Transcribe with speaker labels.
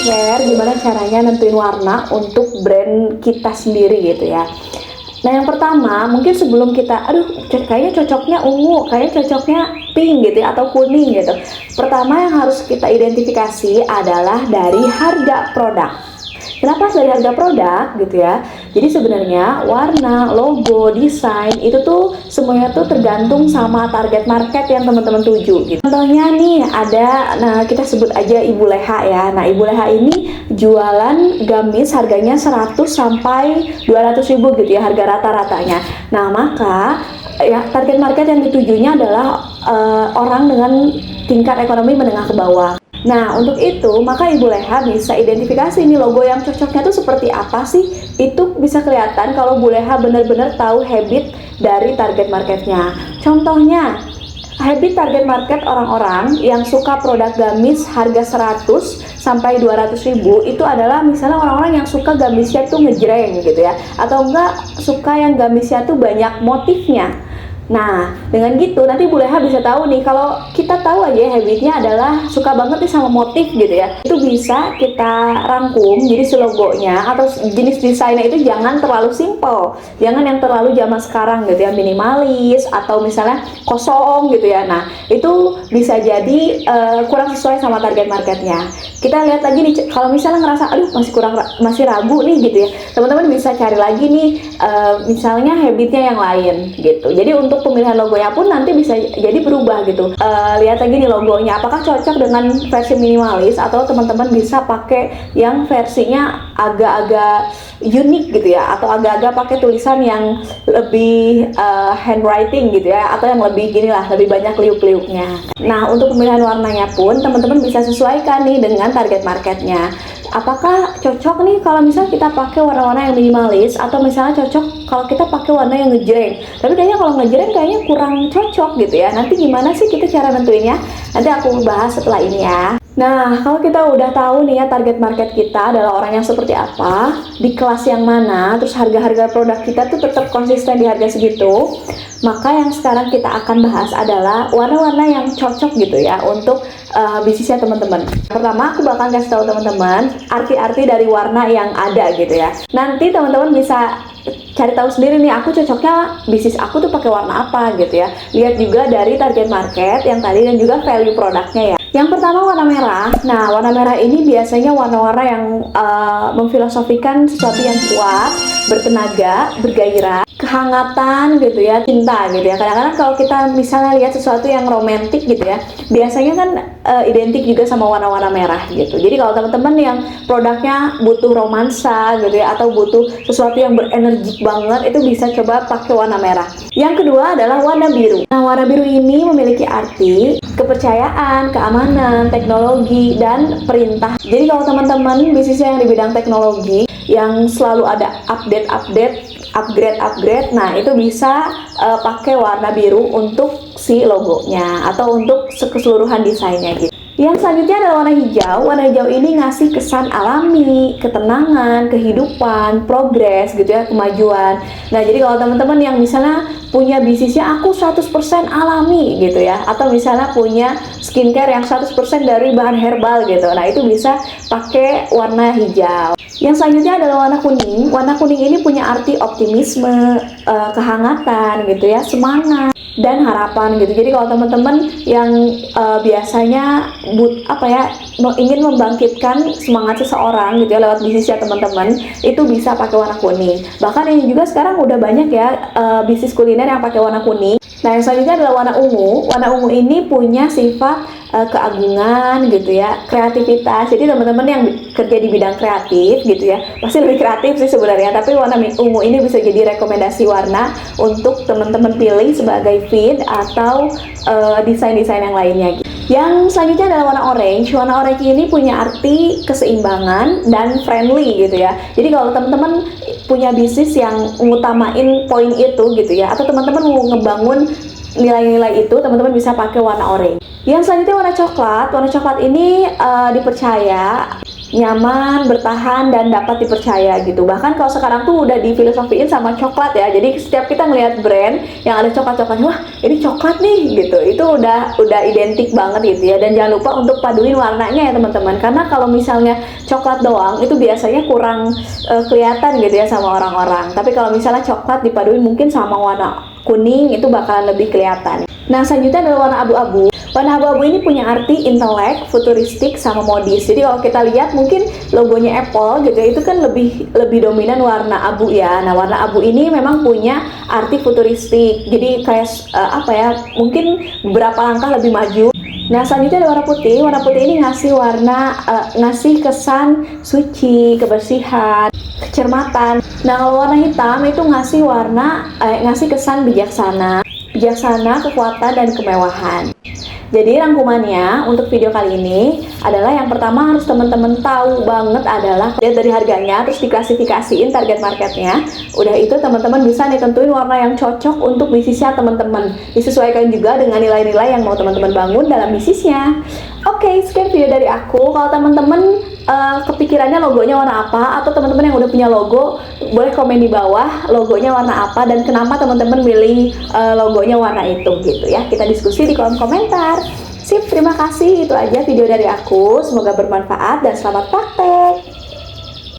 Speaker 1: share gimana caranya nentuin warna untuk brand kita sendiri gitu ya. Nah, yang pertama, mungkin sebelum kita, kayaknya cocoknya ungu, kayaknya cocoknya pink gitu ya, atau kuning gitu. Pertama yang harus kita identifikasi adalah dari harga produk. Kenapa dari harga produk gitu ya? Jadi sebenarnya warna, logo, desain itu tuh semuanya tuh tergantung sama target market yang teman-teman tuju gitu. Contohnya nih nah kita sebut aja Ibu Leha ya. Nah, Ibu Leha ini jualan gamis harganya 100 sampai 200 ribu gitu ya, harga rata-ratanya. Nah, maka ya target market yang ditujunya adalah orang dengan tingkat ekonomi menengah ke bawah. Nah, untuk itu, maka Ibu Leha bisa identifikasi nih logo yang cocoknya tuh seperti apa sih. Itu bisa kelihatan kalau Bu Leha benar-benar tahu habit dari target marketnya. Contohnya, habit target market orang-orang yang suka produk gamis harga 100 sampai 200 ribu itu adalah misalnya orang-orang yang suka gamisnya tuh ngejreng gitu ya, atau enggak suka yang gamisnya tuh banyak motifnya. Nah, dengan gitu nanti Bu Leha bisa tahu nih, kalau kita tahu aja habitnya adalah suka banget nih sama motif gitu ya, itu bisa kita rangkum jadi si logonya atau jenis desainnya itu jangan terlalu simple, jangan yang terlalu zaman sekarang gitu ya, minimalis atau misalnya kosong gitu ya. Nah, itu bisa jadi kurang sesuai sama target marketnya. Kita lihat lagi nih, kalau misalnya ngerasa masih ragu nih gitu ya, teman-teman bisa cari lagi nih misalnya habitnya yang lain gitu. Jadi untuk pemilihan logonya pun nanti bisa jadi berubah gitu. Lihat lagi nih logonya, apakah cocok dengan versi minimalis atau teman-teman bisa pakai yang versinya agak-agak unik gitu ya, atau agak-agak pakai tulisan yang lebih handwriting gitu ya, atau yang lebih lebih banyak liuk-liuknya. Nah, untuk pemilihan warnanya pun teman-teman bisa sesuaikan nih dengan target marketnya. Apakah cocok nih kalau misalnya kita pakai warna-warna yang minimalis, atau misalnya cocok kalau kita pakai warna yang ngejreng. Tapi kayaknya kalau ngejreng kayaknya kurang cocok gitu ya. Nanti gimana sih kita cara nentuinnya? Nanti aku bahas setelah ini ya. Nah, kalau kita udah tahu nih ya target market kita adalah orang yang seperti apa, di kelas yang mana, terus harga-harga produk kita tuh tetap konsisten di harga segitu, maka yang sekarang kita akan bahas adalah warna-warna yang cocok gitu ya untuk bisnisnya teman-teman. Pertama, aku bakal kasih tahu teman-teman arti-arti dari warna yang ada gitu ya. Nanti teman-teman bisa cari tahu sendiri nih, aku cocoknya bisnis aku tuh pakai warna apa gitu ya. Lihat juga dari target market yang tadi dan juga value produknya ya. Yang pertama warna merah. Nah, warna merah ini biasanya warna-warna yang memfilosofikan sesuatu yang kuat, bertenaga, bergairah, kehangatan gitu ya, cinta gitu ya. Kadang-kadang kalau kita misalnya lihat sesuatu yang romantis gitu ya, biasanya kan identik juga sama warna-warna merah gitu. Jadi kalau teman-teman yang produknya butuh romansa gitu ya, atau butuh sesuatu yang berenergi banget, itu bisa coba pakai warna merah. Yang kedua adalah warna biru. Nah, warna biru ini memiliki arti kepercayaan, keamanan, teknologi, dan perintah. Jadi kalau teman-teman bisnisnya yang di bidang teknologi, yang selalu ada upgrade, nah itu bisa pakai warna biru untuk si logonya atau untuk keseluruhan desainnya gitu. Yang selanjutnya adalah warna hijau. Warna hijau ini ngasih kesan alami, ketenangan, kehidupan, progres gitu ya, kemajuan. Nah, jadi kalau teman-teman yang misalnya punya bisnisnya aku 100% alami gitu ya, atau misalnya punya skincare yang 100% dari bahan herbal gitu, nah itu bisa pakai warna hijau. Yang selanjutnya adalah warna kuning. Warna kuning ini punya arti optimisme, kehangatan gitu ya, semangat dan harapan gitu. Jadi kalau teman-teman yang biasanya ingin membangkitkan semangat seseorang gitu ya lewat bisnisnya teman-teman, itu bisa pakai warna kuning. Bahkan ini juga sekarang udah banyak ya bisnis kuliner yang pakai warna kuning. Nah, yang selanjutnya adalah warna ungu. Warna ungu ini punya sifat keagungan gitu ya, kreativitas. Jadi teman-teman yang kerja di bidang kreatif gitu ya, pasti lebih kreatif sih sebenarnya, tapi warna ungu ini bisa jadi rekomendasi warna untuk teman-teman pilih sebagai feed atau desain-desain yang lainnya gitu. Yang selanjutnya adalah warna orange. Warna orange ini punya arti keseimbangan dan friendly gitu ya. Jadi kalau teman-teman punya bisnis yang ngutamain poin itu gitu ya, atau teman-teman mau ngebangun nilai-nilai itu, teman-teman bisa pakai warna orange. Yang selanjutnya warna coklat. Warna coklat ini dipercaya nyaman, bertahan, dan dapat dipercaya gitu. Bahkan kalau sekarang tuh udah difilosofiin sama coklat ya. Jadi setiap kita ngelihat brand yang ada coklat-coklatnya, wah ini coklat nih gitu. Itu udah identik banget gitu ya. Dan jangan lupa untuk paduin warnanya ya teman-teman. Karena kalau misalnya coklat doang itu biasanya kurang kelihatan gitu ya sama orang-orang. Tapi kalau misalnya coklat dipaduin mungkin sama warna kuning itu bakalan lebih kelihatan. Nah selanjutnya adalah warna abu-abu. Warna abu-abu ini punya arti intelek, futuristik, sama modis. Jadi kalau kita lihat mungkin logonya Apple gitu itu kan lebih dominan warna abu ya. Nah warna abu ini memang punya arti futuristik. Jadi kayak apa ya? Mungkin beberapa langkah lebih maju. Nah selanjutnya ada warna putih. Warna putih ini ngasih kesan suci, kebersihan, kecermatan. Nah kalau warna hitam itu ngasih kesan bijaksana, kekuatan, dan kemewahan. Jadi rangkumannya untuk video kali ini adalah yang pertama harus teman-teman tahu banget adalah lihat dari harganya, terus diklasifikasiin target marketnya. Udah itu teman-teman bisa nih tentuin warna yang cocok untuk bisnisnya teman-teman. Disesuaikan juga dengan nilai-nilai yang mau teman-teman bangun dalam bisnisnya. Oke, sekian video dari aku. Kalau teman-teman kepikirannya logonya warna apa, atau teman-teman yang udah punya logo, boleh komen di bawah logonya warna apa dan kenapa teman-teman milih logonya warna itu gitu ya. Kita diskusi di kolom komentar. Sip, terima kasih. Itu aja video dari aku. Semoga bermanfaat dan selamat praktek.